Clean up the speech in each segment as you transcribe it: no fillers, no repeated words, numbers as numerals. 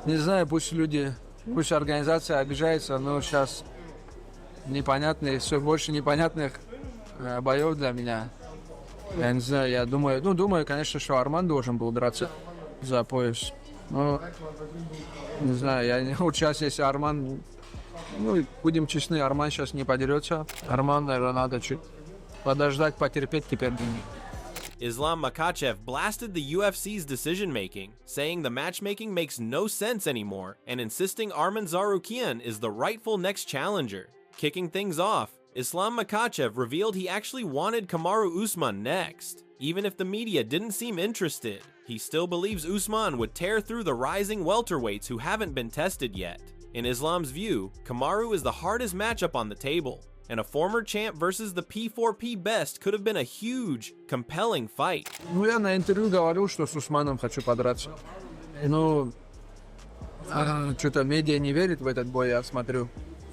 Не знаю, пусть люди, пусть организация обижается, но сейчас непонятные, все больше непонятных боев для меня. Я не знаю, я думаю, конечно, что Арман должен был драться за пояс. Но, не знаю, вот сейчас, если Арман, будем честны, Арман сейчас не подерется. Арман, наверное, надо чуть подождать, потерпеть теперь. Islam Makhachev blasted the UFC's decision-making, saying the matchmaking makes no sense anymore and insisting Arman Tsarukyan is the rightful next challenger. Kicking things off, Islam Makhachev revealed he actually wanted Kamaru Usman next. Even if the media didn't seem interested, he still believes Usman would tear through the rising welterweights who haven't been tested yet. In Islam's view, Kamaru is the hardest matchup on the table, and a former champ versus the P4P best could have been a huge, compelling fight. Я на интервью говорил, что с Усманом хочу подраться. Что-то медиа не верит в этот бой, я смотрю.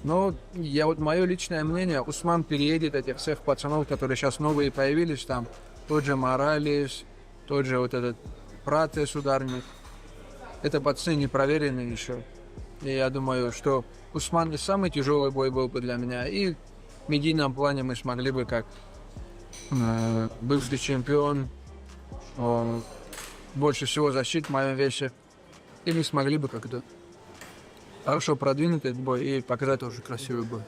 Но мое личное мнение, Усман переедет этих всех пацанов, которые сейчас новые появились там. Тот же Моралес, тот же вот этот Пратес ударник. Это пацаны не проверенные еще. И я думаю, что Усман не самый тяжелый бой был бы для меня. И в медийном плане мы смогли бы, как бывший чемпион, больше всего защит в моем весе. И мы смогли бы как-то хорошо продвинуть этот бой и показать тоже красивый бой.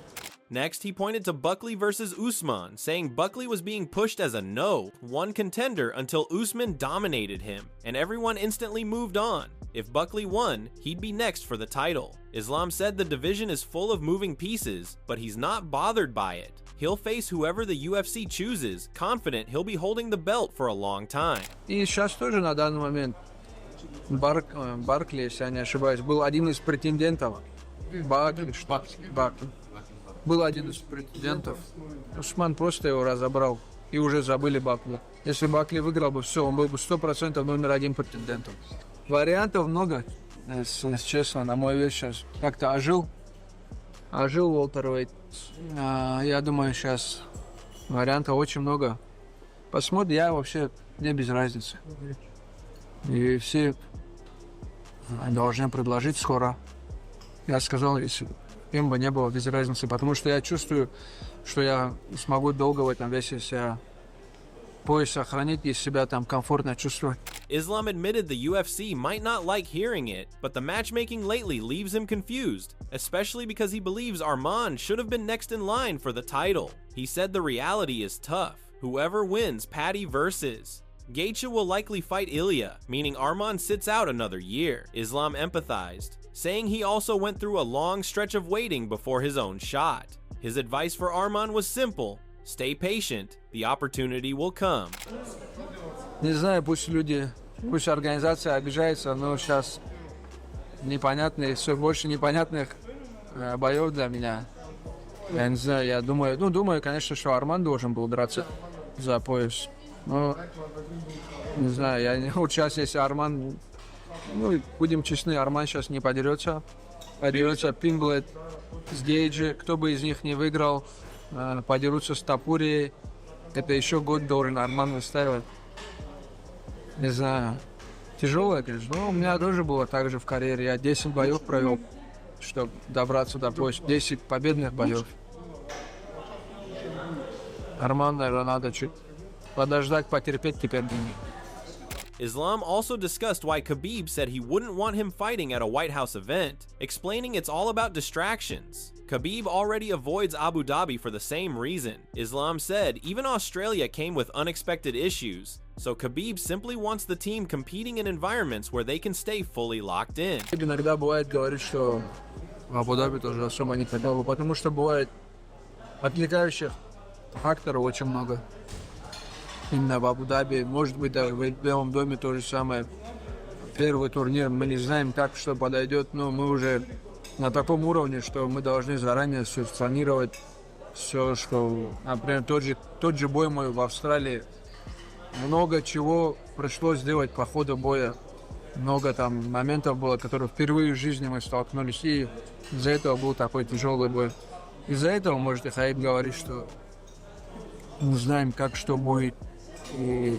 Next, he pointed to Buckley versus Usman, saying Buckley was being pushed as a one contender until Usman dominated him, and everyone instantly moved on. If Buckley won, he'd be next for the title. Islam said the division is full of moving pieces, but he's not bothered by it. He'll face whoever the UFC chooses, confident he'll be holding the belt for a long time. И сейчас тоже на данный момент Баркли, если я не ошибаюсь, был один из претендентов. Баркли. Был один из претендентов. Усман просто его разобрал. И уже забыли Бакли. Если Бакли выиграл бы, все, он был бы 100% номер один претендентом. Вариантов много. Если честно, на мой вес сейчас как-то ожил welterweight. Я думаю, сейчас вариантов очень много. Посмотрим, я вообще, мне без разницы. И все должны предложить скоро. Я сказал, если им бы не было без разницы, потому что я чувствую, что я смогу долго в этом весе себя пояс сохранить и себя там комфортно чувствовать. Islam admitted the UFC might not like hearing it, but the matchmaking lately leaves him confused, especially because he believes Arman should have been next in line for the title. He said the reality is tough. Whoever wins Paddy versus Gaethje will likely fight Ilya, meaning Arman sits out another year. Islam empathized, saying he also went through a long stretch of waiting before his own shot. His advice for Arman was simple: stay patient, the opportunity will come. Не знаю, пусть организация обижается, но сейчас все больше непонятных боев для меня. Я не знаю, я думаю, конечно, что Арман должен был драться за пояс. Но, не знаю, вот сейчас, если Арман, будем честны, Арман сейчас не подерется. Подерется Пимблет с Гейджи, кто бы из них не выиграл, подерутся с Тапурией. Это еще год должен Арман выставить. Не знаю, тяжелое, конечно. Но у меня тоже было так же в карьере. Я 10 боев провел, чтобы добраться до пояса. 10 победных боев. Арман, наверное, надо чуть подождать, потерпеть теперь. Islam also discussed why Khabib said he wouldn't want him fighting at a White House event, explaining it's all about distractions. Khabib already avoids Abu Dhabi for the same reason. Islam said even Australia came with unexpected issues, so Khabib simply wants the team competing in environments where they can stay fully locked in. Иногда бывает, говорит, что в Абу-Даби тоже особо не хотел бы, потому что бывает отвлекающих факторов очень много. Именно в Абу-Даби, может быть, да, в Белом доме то же самое. Первый турнир, мы не знаем так, что подойдет, но мы уже на таком уровне, что мы должны заранее все спланировать, все, что, например, тот же бой мой в Австралии, много чего пришлось сделать по ходу боя, много там моментов было, которые впервые в жизни мы столкнулись, и из-за этого был такой тяжелый бой. Из-за этого, может, и Хаиб говорит, что не знаем, как что будет. И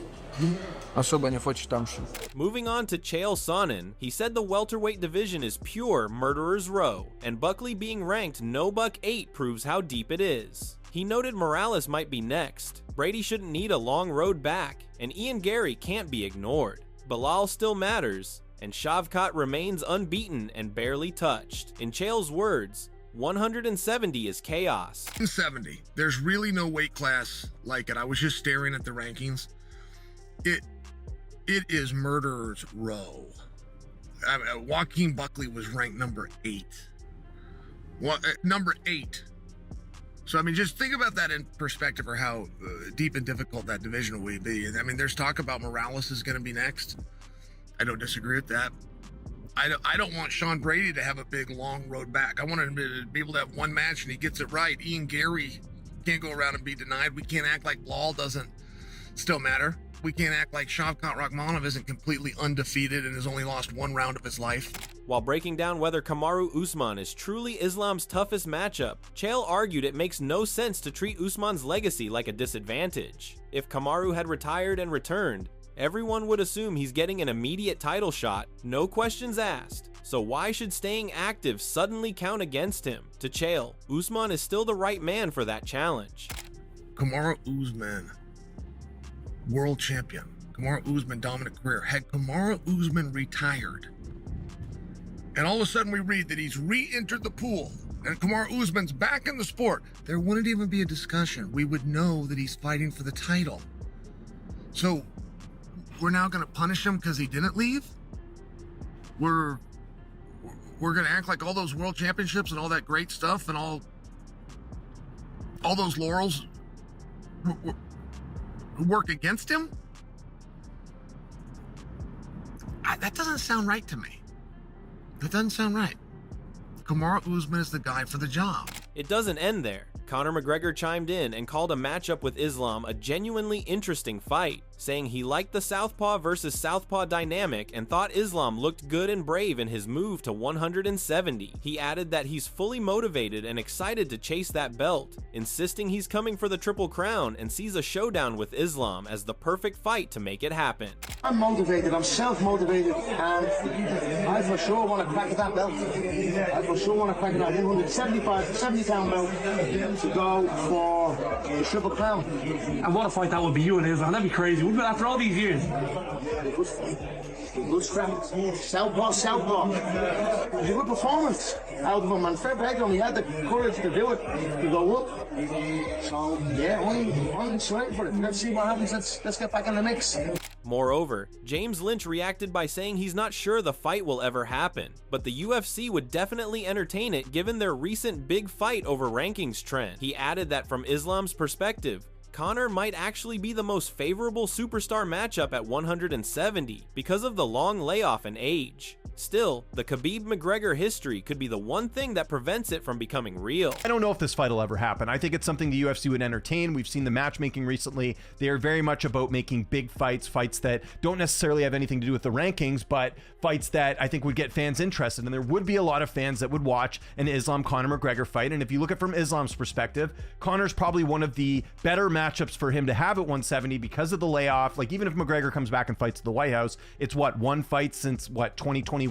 особо не хочет там что. Moving on to Chael Sonnen, he said the welterweight division is pure murderer's row, and Buckley being ranked no buck 8 proves how deep it is. He noted Morales might be next, Brady shouldn't need a long road back, and Ian Gary can't be ignored. Bilal still matters, and Shavkat remains unbeaten and barely touched. In Chael's words, 170 is chaos. 170. There's really no weight class like it. I was just staring at the rankings. It is murderer's row. Joaquin Buckley was ranked number 8. Number 8. So, I mean, just think about that in perspective for how deep and difficult that division will be. I mean, there's talk about Morales is going to be next. I don't disagree with that. I don't want Sean Brady to have a big, long road back. I want him to be able to have one match and he gets it right. Ian Gary can't go around and be denied. We can't act like Lal doesn't still matter. We can't act like Shavkat Rakhmonov isn't completely undefeated and has only lost one round of his life. While breaking down whether Kamaru Usman is truly Islam's toughest matchup, Chael argued it makes no sense to treat Usman's legacy like a disadvantage. If Kamaru had retired and returned, everyone would assume he's getting an immediate title shot, no questions asked. So why should staying active suddenly count against him? To Chael, Usman is still the right man for that challenge. Kamaru Usman, world champion. Kamaru Usman, dominant career. Had Kamaru Usman retired, and all of a sudden we read that he's re-entered the pool, and Kamaru Usman's back in the sport, there wouldn't even be a discussion. We would know that he's fighting for the title. So we're now going to punish him because he didn't leave? We're going to act like all those world championships and all that great stuff and all those laurels work against him? That doesn't sound right to me. That doesn't sound right. Kamaru Usman is the guy for the job. It doesn't end there. Conor McGregor chimed in and called a matchup with Islam a genuinely interesting fight, saying he liked the Southpaw versus Southpaw dynamic and thought Islam looked good and brave in his move to 170. He added that he's fully motivated and excited to chase that belt, insisting he's coming for the Triple Crown and sees a showdown with Islam as the perfect fight to make it happen. I'm motivated, I'm self-motivated, and I for sure want to crack that belt. I for sure want to crack that 70-pound belt to go for the Triple Crown. And what a fight that would be, you and Islam. That'd be crazy, wouldn't it, after all these years? Good scrap. Southpaw. It was a good performance out of him, and fair play to him. He had the courage to do it, to go up. So, yeah, I'm excited for it. Let's see what happens. Let's get back in the mix. Moreover, James Lynch reacted by saying he's not sure the fight will ever happen, but the UFC would definitely entertain it given their recent big fight over rankings trend. He added that from Islam's perspective, Conor might actually be the most favorable superstar matchup at 170 because of the long layoff and age. Still, the Khabib-McGregor history could be the one thing that prevents it from becoming real. I don't know if this fight will ever happen. I think it's something the UFC would entertain. We've seen the matchmaking recently. They are very much about making big fights, fights that don't necessarily have anything to do with the rankings, but fights that I think would get fans interested. And there would be a lot of fans that would watch an Islam-Conor McGregor fight. And if you look at it from Islam's perspective, Conor's probably one of the better matchups for him to have at 170 because of the layoff. Like, even if McGregor comes back and fights at the White House, it's one fight since 2021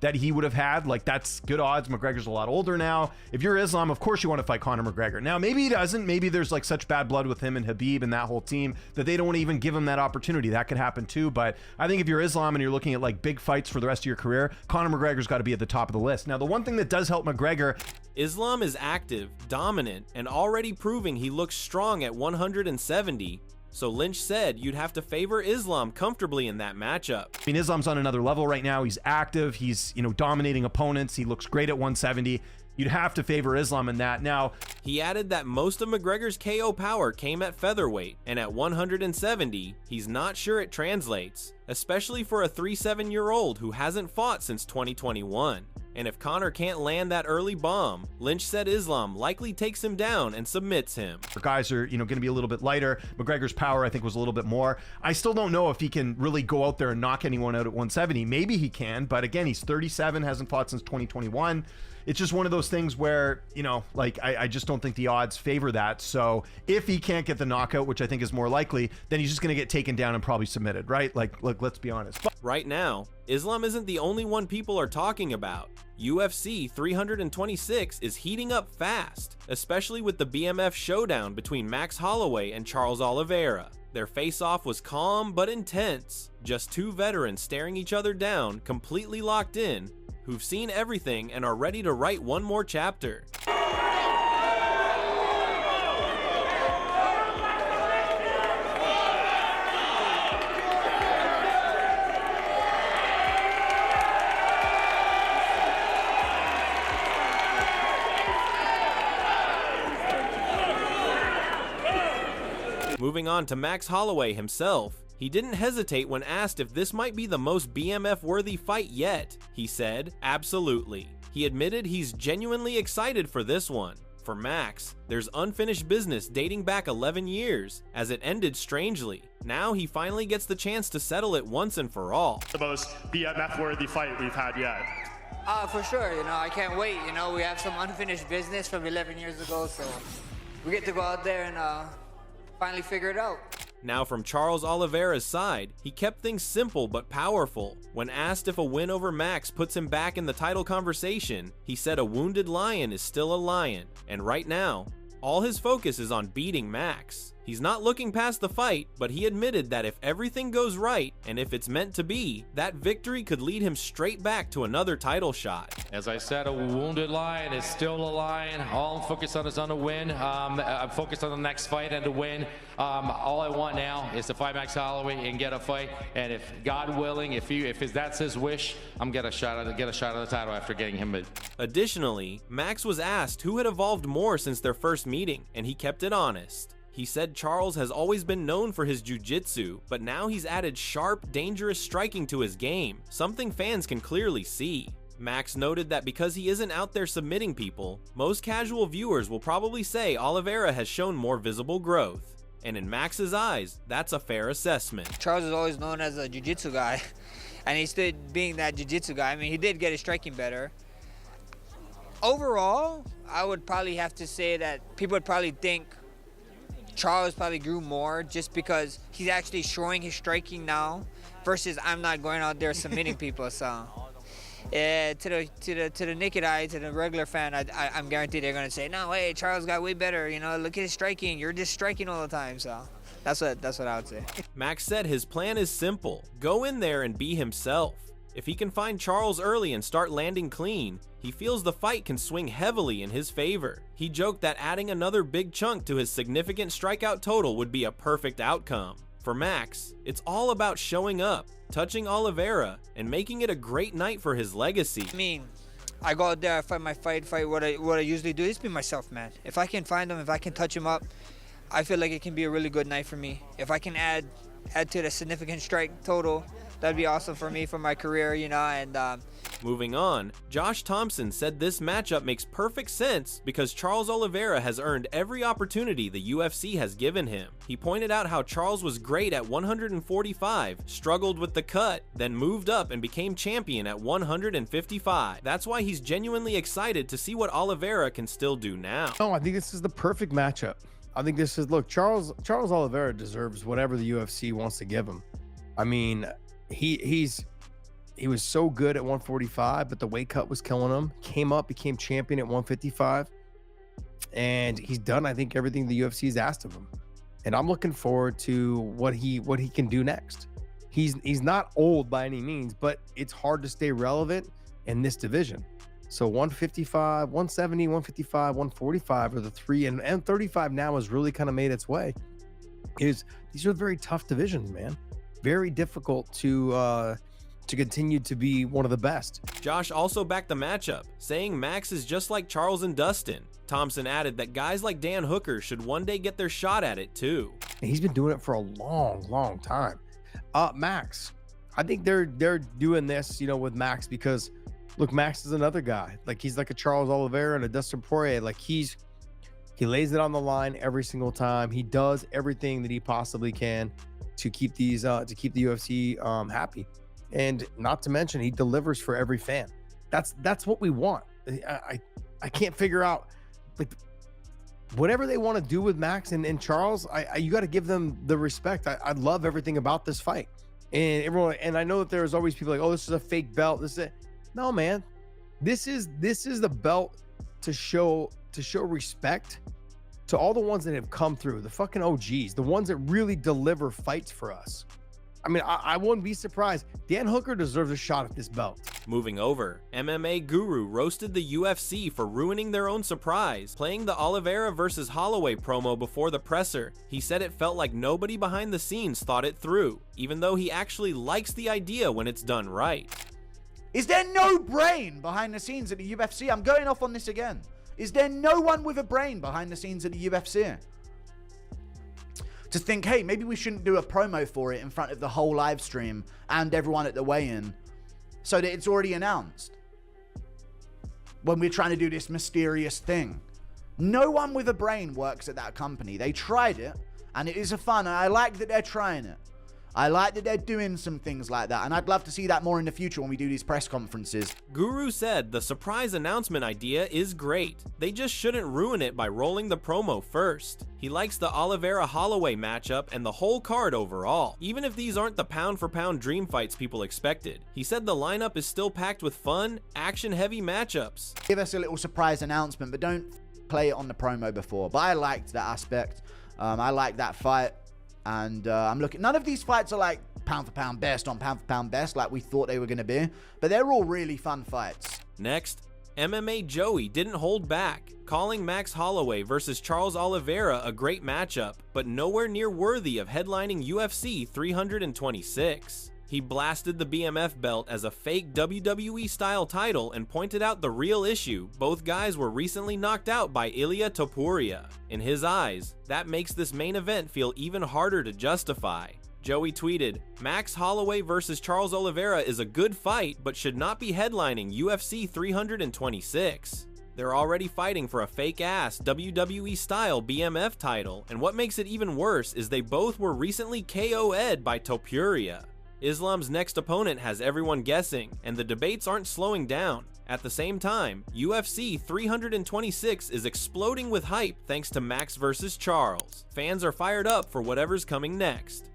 that he would have had. Like, that's good odds. McGregor's a lot older now. If you're Islam, of course you want to fight Conor McGregor. Now, maybe he doesn't. Maybe there's like such bad blood with him and Khabib and that whole team that they don't want to even give him that opportunity. That could happen too. But I think if you're Islam and you're looking at like big fights for the rest of your career, Conor McGregor's got to be at the top of the list. Now, the one thing that does help McGregor, Islam is active, dominant, and already proving he looks strong at 170. So Lynch said you'd have to favor Islam comfortably in that matchup. I mean, Islam's on another level right now. He's active. He's, dominating opponents. He looks great at 170. You'd have to favor Islam in that. Now, he added that most of McGregor's KO power came at featherweight, and at 170, he's not sure it translates, especially for a 37-year-old who hasn't fought since 2021. And if Conor can't land that early bomb, Lynch said Islam likely takes him down and submits him. Guys are, going to be a little bit lighter. McGregor's power, I think, was a little bit more. I still don't know if he can really go out there and knock anyone out at 170. Maybe he can, but again, he's 37, hasn't fought since 2021. It's just one of those things where, I just don't think the odds favor that. So if he can't get the knockout, which I think is more likely, then he's just going to get taken down and probably submitted, right? Look, let's be honest. Right now, Islam isn't the only one people are talking about. UFC 326 is heating up fast, especially with the BMF showdown between Max Holloway and Charles Oliveira. Their face-off was calm but intense, just two veterans staring each other down, completely locked in, who've seen everything and are ready to write one more chapter. Moving on to Max Holloway himself, he didn't hesitate when asked if this might be the most BMF-worthy fight yet. He said, absolutely. He admitted he's genuinely excited for this one. For Max, there's unfinished business dating back 11 years, as it ended strangely. Now he finally gets the chance to settle it once and for all. The most BMF-worthy fight we've had yet. For sure, I can't wait. We have some unfinished business from 11 years ago, so we get to go out there and finally figure it out. Now from Charles Oliveira's side, he kept things simple but powerful. When asked if a win over Max puts him back in the title conversation, he said a wounded lion is still a lion, and right now, all his focus is on beating Max. He's not looking past the fight, but he admitted that if everything goes right, and if it's meant to be, that victory could lead him straight back to another title shot. As I said, a wounded lion is still a lion. All I'm focused on is on a win. I'm focused on the next fight and to win. All I want now is to fight Max Holloway and get a fight. And if God willing, if that's his wish, I'm gonna get a shot at the title after getting him. Additionally, Max was asked who had evolved more since their first meeting, and he kept it honest. He said Charles has always been known for his jiu-jitsu, but now he's added sharp, dangerous striking to his game, something fans can clearly see. Max noted that because he isn't out there submitting people, most casual viewers will probably say Oliveira has shown more visible growth. And in Max's eyes, that's a fair assessment. Charles is always known as a jiu-jitsu guy, and he's still being that jiu-jitsu guy. I mean, he did get his striking better. Overall, I would probably have to say that people would probably think Charles probably grew more just because he's actually showing his striking now versus I'm not going out there submitting people. So to the naked eye, to the regular fan, I'm guaranteed they're going to say, no, hey, Charles got way better. Look at his striking. You're just striking all the time. So that's what I would say. Max said his plan is simple. Go in there and be himself. If he can find Charles early and start landing clean, he feels the fight can swing heavily in his favor. He joked that adding another big chunk to his significant strikeout total would be a perfect outcome. For Max, it's all about showing up, touching Oliveira, and making it a great night for his legacy. I mean, I go out there, I fight my fight. What I usually do is be myself, man. If I can find him, if I can touch him up, I feel like it can be a really good night for me. If I can add to the significant strike total, that'd be awesome for me, for my career, and Moving on, Josh Thompson said this matchup makes perfect sense because Charles Oliveira has earned every opportunity the UFC has given him. He pointed out how Charles was great at 145, struggled with the cut, then moved up and became champion at 155. That's why he's genuinely excited to see what Oliveira can still do now. Oh, I think this is the perfect matchup. I think this is, look, Charles Oliveira deserves whatever the UFC wants to give him. I mean, he was so good at 145, but the weight cut was killing him. Came up, became champion at 155, and he's done, I think, everything the UFC has asked of him. And I'm looking forward to what he can do next. He's not old by any means, but it's hard to stay relevant in this division. So 155, 170, 155, 145 are the three, and 35 now has really kind of made its way. These are very tough divisions, man. Very difficult to continue to be one of the best. Josh also backed the matchup, saying Max is just like Charles and Dustin. Thompson added that guys like Dan Hooker should one day get their shot at it too. He's been doing it for a long time. Max, I think they're doing this, with Max because look, Max is another guy. Like, he's like a Charles Oliveira and a Dustin Poirier. Like, he lays it on the line every single time. He does everything that he possibly can to keep the UFC happy. And not to mention, he delivers for every fan. That's what we want. I can't figure out, like, whatever they want to do with Max and Charles. You got to give them the respect. I love everything about this fight, and everyone. And I know that there's always people like, oh, this is a fake belt. This is it. No, man, this is the belt to show respect to all the ones that have come through, the fucking OGs, the ones that really deliver fights for us. I mean, I wouldn't be surprised. Dan Hooker deserves a shot at this belt. Moving over, MMA Guru roasted the UFC for ruining their own surprise, playing the Oliveira versus Holloway promo before the presser. He said it felt like nobody behind the scenes thought it through, even though he actually likes the idea when it's done right. Is there no brain behind the scenes at the UFC? I'm going off on this again. Is there no one with a brain behind the scenes at the UFC? To think, hey, maybe we shouldn't do a promo for it in front of the whole live stream and everyone at the weigh-in so that it's already announced when we're trying to do this mysterious thing. No one with a brain works at that company. They tried it, and it is a fun, and I like that they're trying it. I like that they're doing some things like that, and I'd love to see that more in the future when we do these press conferences. Guru said the surprise announcement idea is great. They just shouldn't ruin it by rolling the promo first. He likes the Oliveira-Holloway matchup and the whole card overall, even if these aren't the pound-for-pound dream fights people expected. He said the lineup is still packed with fun, action-heavy matchups. Give us a little surprise announcement, but don't play it on the promo before. But I liked that aspect. I liked that fight. And I'm looking, none of these fights are like pound for pound best on pound for pound best like we thought they were going to be, but they're all really fun fights. Next, MMA Joey didn't hold back, calling Max Holloway versus Charles Oliveira a great matchup, but nowhere near worthy of headlining UFC 326. He blasted the BMF belt as a fake WWE-style title and pointed out the real issue: both guys were recently knocked out by Ilia Topuria. In his eyes, that makes this main event feel even harder to justify. Joey tweeted, "Max Holloway versus Charles Oliveira is a good fight, but should not be headlining UFC 326. They're already fighting for a fake-ass WWE-style BMF title, and what makes it even worse is they both were recently KO'd by Topuria." Islam's next opponent has everyone guessing, and the debates aren't slowing down. At the same time, UFC 326 is exploding with hype thanks to Max versus Charles. Fans are fired up for whatever's coming next.